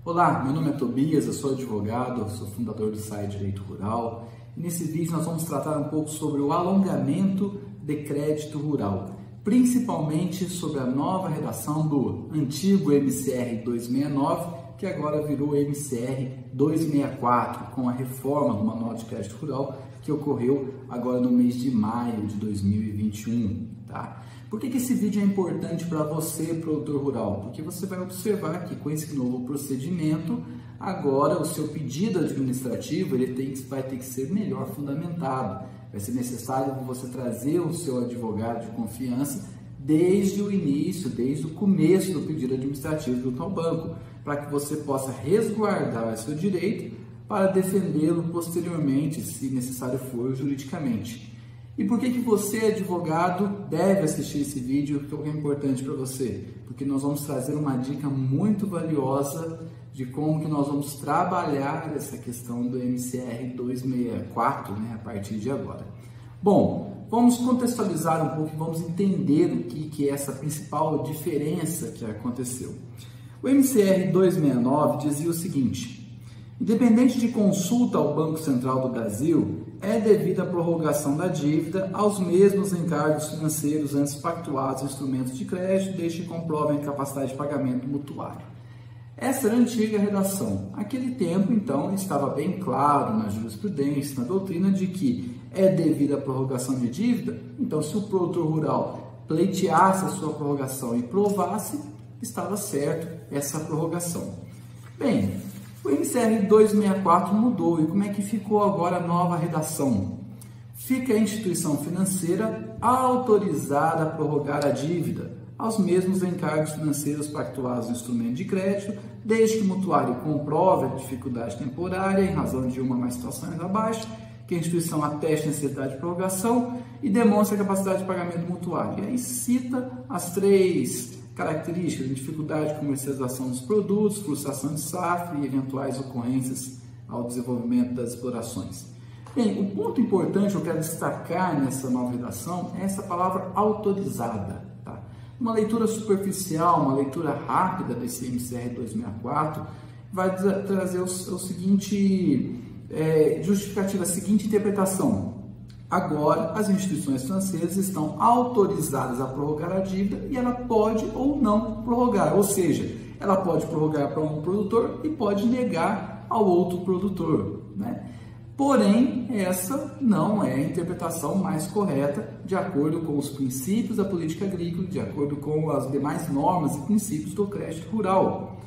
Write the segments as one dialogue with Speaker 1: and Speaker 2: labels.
Speaker 1: Olá, meu nome é Tobias, eu sou advogado, sou fundador do site Direito Rural. E nesse vídeo nós vamos tratar um pouco sobre o alongamento de crédito rural, principalmente sobre a nova redação do antigo MCR 269, que agora virou MCR 264, com a reforma do Manual de Crédito Rural, que ocorreu agora no mês de maio de 2021, tá? Por que esse vídeo é importante para você, produtor rural? Porque você vai observar que com esse novo procedimento, agora o seu pedido administrativo vai ter que ser melhor fundamentado. Vai ser necessário você trazer o seu advogado de confiança desde o início, desde o começo do pedido administrativo junto ao banco, para que você possa resguardar seu direito para defendê-lo posteriormente, se necessário for juridicamente. E por que você, advogado, deve assistir esse vídeo, que é importante para você? Porque nós vamos trazer uma dica muito valiosa de como que nós vamos trabalhar essa questão do MCR 264, a partir de agora. Bom, vamos contextualizar um pouco e vamos entender o que é essa principal diferença que aconteceu. O MCR 269 dizia o seguinte: independente de consulta ao Banco Central do Brasil, é devida a prorrogação da dívida aos mesmos encargos financeiros antes pactuados em instrumentos de crédito, desde que comprovem a capacidade de pagamento mutuário. Essa era a antiga redação. Naquele tempo, então, estava bem claro na jurisprudência, na doutrina, de que é devida a prorrogação de dívida. Então, se o produtor rural pleiteasse a sua prorrogação e provasse, estava certo essa prorrogação. Bem, o MCR 264 mudou. E como é que ficou agora a nova redação? Fica a instituição financeira autorizada a prorrogar a dívida aos mesmos encargos financeiros pactuados no instrumento de crédito, desde que o mutuário comprove a dificuldade temporária em razão de uma ou mais situações abaixo, que a instituição ateste a necessidade de prorrogação e demonstre a capacidade de pagamento do mutuário. E aí cita as três características: dificuldade de comercialização dos produtos, frustração de safra e eventuais ocorrências ao desenvolvimento das explorações. Bem, o ponto importante que eu quero destacar nessa nova redação é essa palavra autorizada. Tá? Uma leitura superficial, uma leitura rápida desse MCR 264 vai trazer o seguinte justificativa, a seguinte interpretação: agora, as instituições financeiras estão autorizadas a prorrogar a dívida e ela pode ou não prorrogar, ou seja, ela pode prorrogar para um produtor e pode negar ao outro produtor, Porém, essa não é a interpretação mais correta, de acordo com os princípios da política agrícola, de acordo com as demais normas e princípios do crédito rural.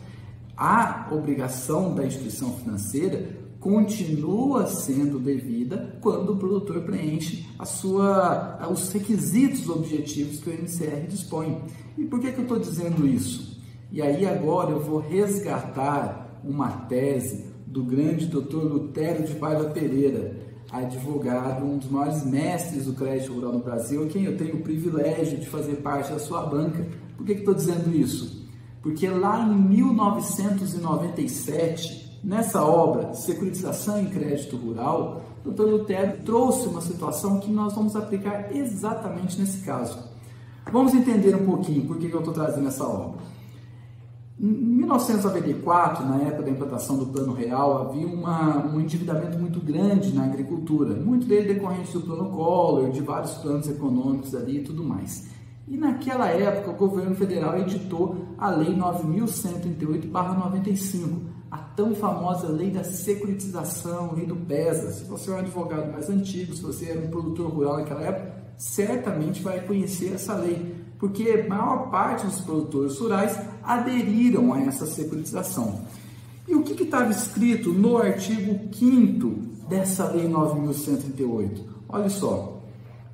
Speaker 1: A obrigação da instituição financeira continua sendo devida quando o produtor preenche os requisitos objetivos que o MCR dispõe. E por que eu estou dizendo isso? E aí agora eu vou resgatar uma tese do grande Dr. Lutério de Paiva Pereira, advogado, um dos maiores mestres do crédito rural no Brasil, a quem eu tenho o privilégio de fazer parte da sua banca. Por que estou dizendo isso? Porque lá em 1997, nessa obra, Securitização em Crédito Rural, o Dr. Lutério trouxe uma situação que nós vamos aplicar exatamente nesse caso. Vamos entender um pouquinho por que eu estou trazendo essa obra. Em 1994, na época da implantação do Plano Real, havia um endividamento muito grande na agricultura, muito dele decorrente do Plano Collor, de vários planos econômicos ali e tudo mais. E naquela época o governo federal editou a Lei 9.138/95, a tão famosa Lei da Securitização, Lei do PESA. Se você é um advogado mais antigo, se você era um produtor rural naquela época, certamente vai conhecer essa lei, porque a maior parte dos produtores rurais aderiram a essa securitização. E o que estava escrito no artigo 5º dessa Lei 9.138? Olha só: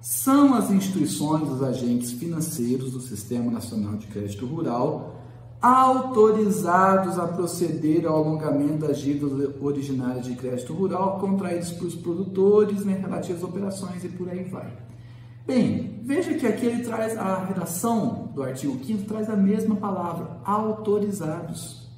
Speaker 1: são as instituições, os agentes financeiros do Sistema Nacional de Crédito Rural autorizados a proceder ao alongamento das dívidas originárias de crédito rural contraídas pelos produtores em relativas operações, e por aí vai. Bem, veja que aqui ele traz a redação do artigo 5º, traz a mesma palavra, autorizados.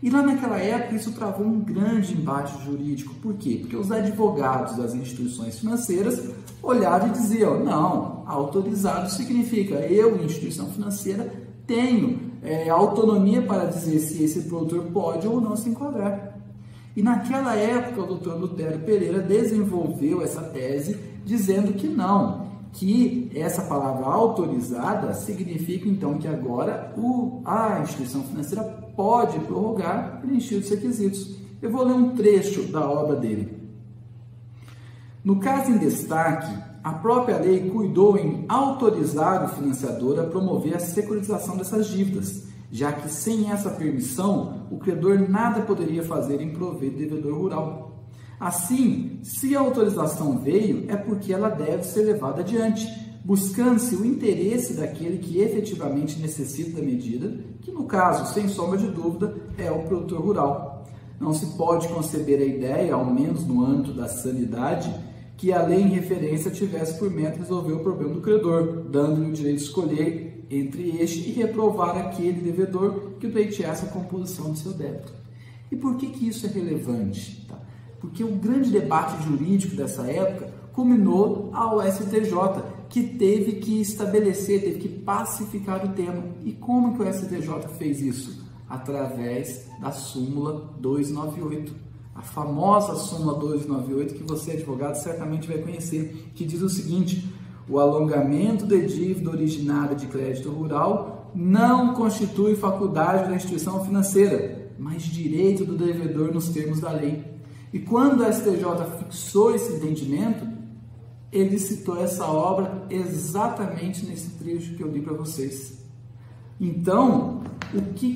Speaker 1: E lá naquela época isso travou um grande embate jurídico. Por quê? Porque os advogados das instituições financeiras olhavam e diziam: não, autorizado significa eu, instituição financeira, tenho autonomia para dizer se esse produtor pode ou não se enquadrar. E naquela época o doutor Lutero Pereira desenvolveu essa tese dizendo que não, que essa palavra autorizada significa então que agora a instituição financeira pode prorrogar preenchidos requisitos. Eu vou ler um trecho da obra dele. No caso em destaque, a própria lei cuidou em autorizar o financiador a promover a securitização dessas dívidas, já que sem essa permissão, o credor nada poderia fazer em proveito do devedor rural. Assim, se a autorização veio, é porque ela deve ser levada adiante, buscando-se o interesse daquele que efetivamente necessita da medida, que no caso, sem sombra de dúvida, é o produtor rural. Não se pode conceber a ideia, ao menos no âmbito da sanidade, que a lei em referência tivesse por meta resolver o problema do credor, dando-lhe o direito de escolher entre este e reprovar aquele devedor que pleiteasse a composição do seu débito. E por que isso é relevante? Porque o grande debate jurídico dessa época culminou ao STJ, que teve que estabelecer, teve que pacificar o tema. E como que o STJ fez isso? Através da súmula 298. A famosa súmula 298 que você, advogado, certamente vai conhecer, que diz o seguinte: o alongamento de dívida originária de crédito rural não constitui faculdade da instituição financeira, mas direito do devedor nos termos da lei. E quando o STJ fixou esse entendimento, ele citou essa obra exatamente nesse trecho que eu li para vocês. Então,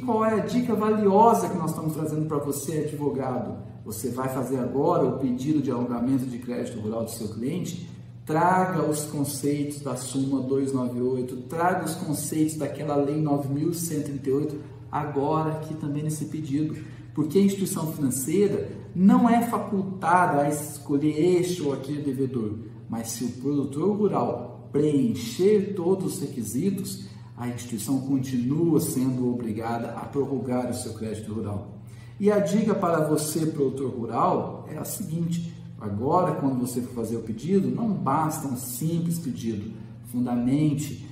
Speaker 1: qual é a dica valiosa que nós estamos trazendo para você, advogado? Você vai fazer agora o pedido de alongamento de crédito rural do seu cliente? Traga os conceitos da súmula 298, traga os conceitos daquela lei 9.138 agora aqui também nesse pedido, porque a instituição financeira não é facultada a escolher este ou aquele devedor, mas se o produtor rural preencher todos os requisitos, a instituição continua sendo obrigada a prorrogar o seu crédito rural. E a dica para você, produtor rural, é a seguinte: agora, quando você for fazer o pedido, não basta um simples pedido. Fundamente,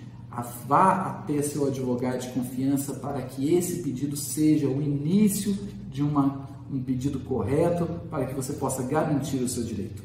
Speaker 1: vá até seu advogado de confiança para que esse pedido seja o início de um pedido correto, para que você possa garantir o seu direito.